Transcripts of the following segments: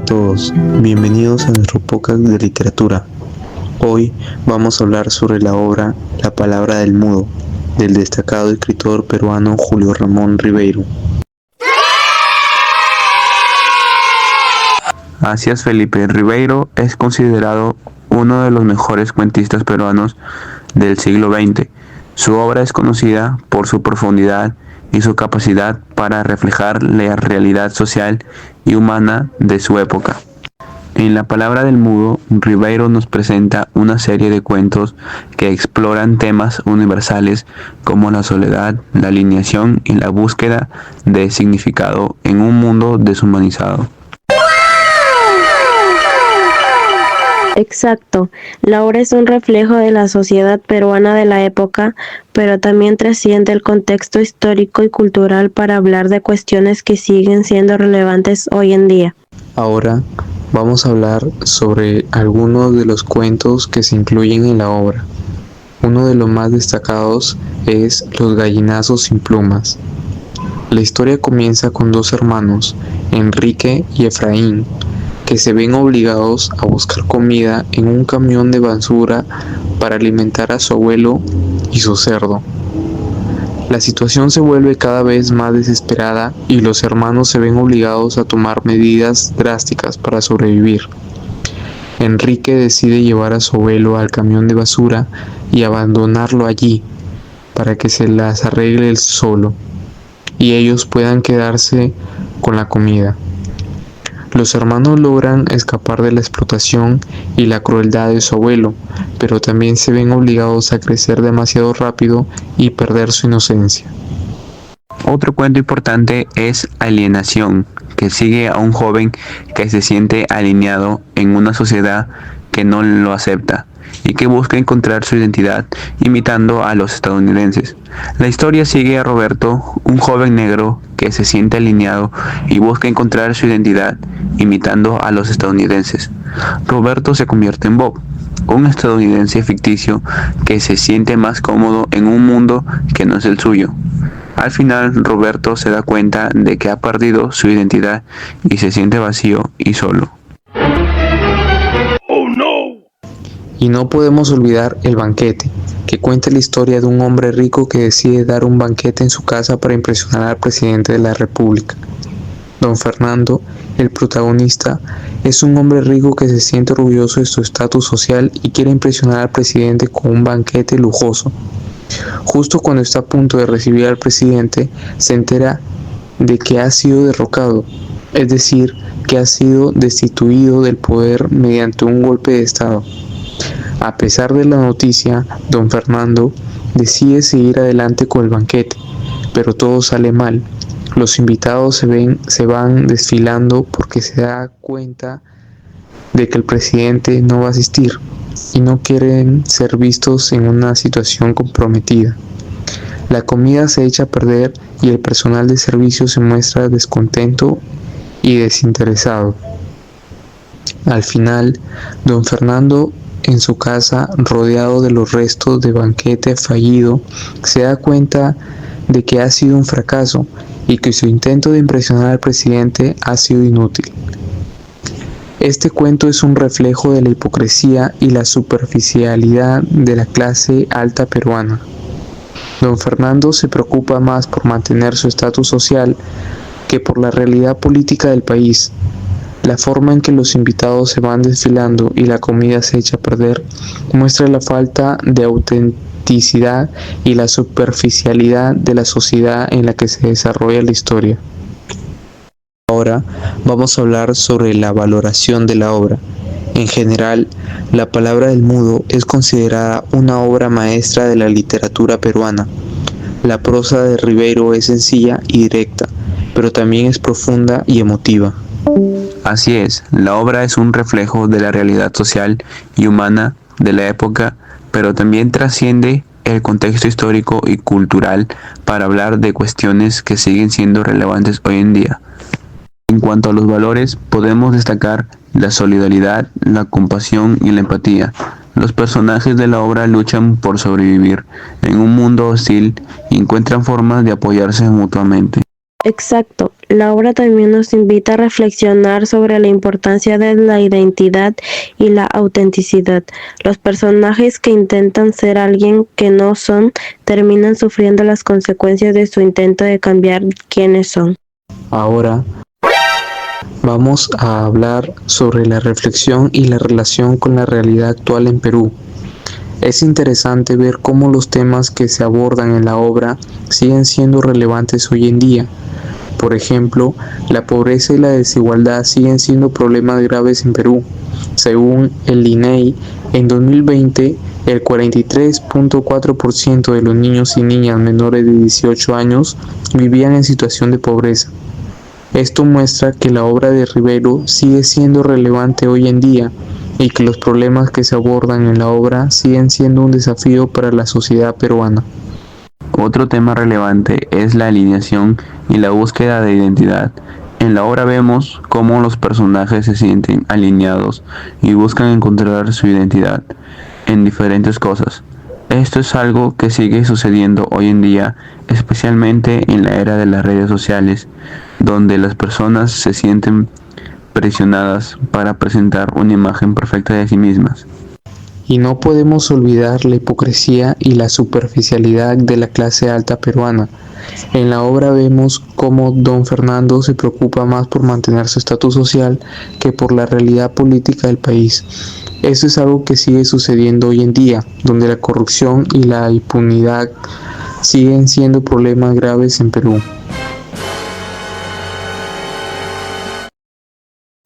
todos, bienvenidos a nuestro podcast de literatura. Hoy vamos a hablar sobre la obra La palabra del mudo, del destacado escritor peruano Julio Ramón Ribeiro. Asias Felipe Ribeiro es considerado uno de los mejores cuentistas peruanos del siglo XX. Su obra es conocida por su profundidad y su capacidad para reflejar la realidad social y humana de su época. En La palabra del mudo, Ribeiro nos presenta una serie de cuentos que exploran temas universales como la soledad, la alienación y la búsqueda de significado en un mundo deshumanizado. Exacto, la obra es un reflejo de la sociedad peruana de la época, pero también trasciende el contexto histórico y cultural para hablar de cuestiones que siguen siendo relevantes hoy en día. Ahora vamos a hablar sobre algunos de los cuentos que se incluyen en la obra. Uno de los más destacados es Los gallinazos sin plumas. La historia comienza con dos hermanos, Enrique y Efraín, que se ven obligados a buscar comida en un camión de basura para alimentar a su abuelo y su cerdo. La situación se vuelve cada vez más desesperada y los hermanos se ven obligados a tomar medidas drásticas para sobrevivir. Enrique decide llevar a su abuelo al camión de basura y abandonarlo allí para que se las arregle él solo y ellos puedan quedarse con la comida. Los hermanos logran escapar de la explotación y la crueldad de su abuelo, pero también se ven obligados a crecer demasiado rápido y perder su inocencia. Otro cuento importante es Alienación, que sigue a un joven que se siente alienado en una sociedad que no lo acepta y que busca encontrar su identidad imitando a los estadounidenses. La historia sigue a Roberto, un joven negro que se siente alienado y busca encontrar su identidad imitando a los estadounidenses. Roberto se convierte en Bob, un estadounidense ficticio que se siente más cómodo en un mundo que no es el suyo. Al final, Roberto se da cuenta de que ha perdido su identidad y se siente vacío y solo. Y no podemos olvidar El banquete, que cuenta la historia de un hombre rico que decide dar un banquete en su casa para impresionar al presidente de la República. Don Fernando, el protagonista, es un hombre rico que se siente orgulloso de su estatus social y quiere impresionar al presidente con un banquete lujoso. Justo cuando está a punto de recibir al presidente, se entera de que ha sido derrocado, es decir, que ha sido destituido del poder mediante un golpe de estado. A pesar de la noticia, don Fernando decide seguir adelante con el banquete, pero todo sale mal. Los invitados se van desfilando porque se da cuenta de que el presidente no va a asistir y no quieren ser vistos en una situación comprometida. La comida se echa a perder y el personal de servicio se muestra descontento y desinteresado. Al final, don Fernando, en su casa, rodeado de los restos de banquete fallido, se da cuenta de que ha sido un fracaso y que su intento de impresionar al presidente ha sido inútil. Este cuento es un reflejo de la hipocresía y la superficialidad de la clase alta peruana. Don Fernando se preocupa más por mantener su estatus social que por la realidad política del país. La forma en que los invitados se van desfilando y la comida se echa a perder muestra la falta de autenticidad y la superficialidad de la sociedad en la que se desarrolla la historia. Ahora vamos a hablar sobre la valoración de la obra. En general, La palabra del mudo es considerada una obra maestra de la literatura peruana. La prosa de Ribeiro es sencilla y directa, pero también es profunda y emotiva. Así es, la obra es un reflejo de la realidad social y humana de la época, pero también trasciende el contexto histórico y cultural para hablar de cuestiones que siguen siendo relevantes hoy en día. En cuanto a los valores, podemos destacar la solidaridad, la compasión y la empatía. Los personajes de la obra luchan por sobrevivir en un mundo hostil y encuentran formas de apoyarse mutuamente. Exacto. La obra también nos invita a reflexionar sobre la importancia de la identidad y la autenticidad. Los personajes que intentan ser alguien que no son terminan sufriendo las consecuencias de su intento de cambiar quiénes son. Ahora vamos a hablar sobre la reflexión y la relación con la realidad actual en Perú. Es interesante ver cómo los temas que se abordan en la obra siguen siendo relevantes hoy en día. Por ejemplo, la pobreza y la desigualdad siguen siendo problemas graves en Perú. Según el INEI, en 2020, el 43.4% de los niños y niñas menores de 18 años vivían en situación de pobreza. Esto muestra que la obra de Rivero sigue siendo relevante hoy en día y que los problemas que se abordan en la obra siguen siendo un desafío para la sociedad peruana. Otro tema relevante es la alineación y la búsqueda de identidad. En la obra vemos cómo los personajes se sienten alineados y buscan encontrar su identidad en diferentes cosas. Esto es algo que sigue sucediendo hoy en día, especialmente en la era de las redes sociales, donde las personas se sienten presionadas para presentar una imagen perfecta de sí mismas. Y no podemos olvidar la hipocresía y la superficialidad de la clase alta peruana. En la obra vemos cómo don Fernando se preocupa más por mantener su estatus social que por la realidad política del país. Esto es algo que sigue sucediendo hoy en día, donde la corrupción y la impunidad siguen siendo problemas graves en Perú.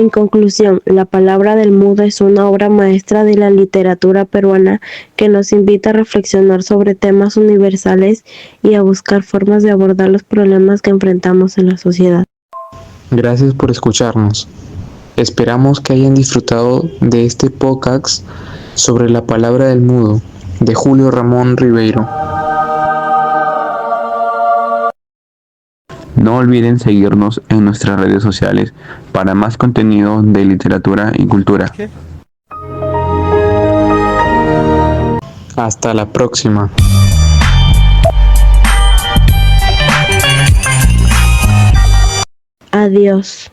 En conclusión, La palabra del mudo es una obra maestra de la literatura peruana que nos invita a reflexionar sobre temas universales y a buscar formas de abordar los problemas que enfrentamos en la sociedad. Gracias por escucharnos. Esperamos que hayan disfrutado de este podcast sobre La palabra del mudo, de Julio Ramón Ribeiro. No olviden seguirnos en nuestras redes sociales para más contenido de literatura y cultura. Hasta la próxima. Adiós.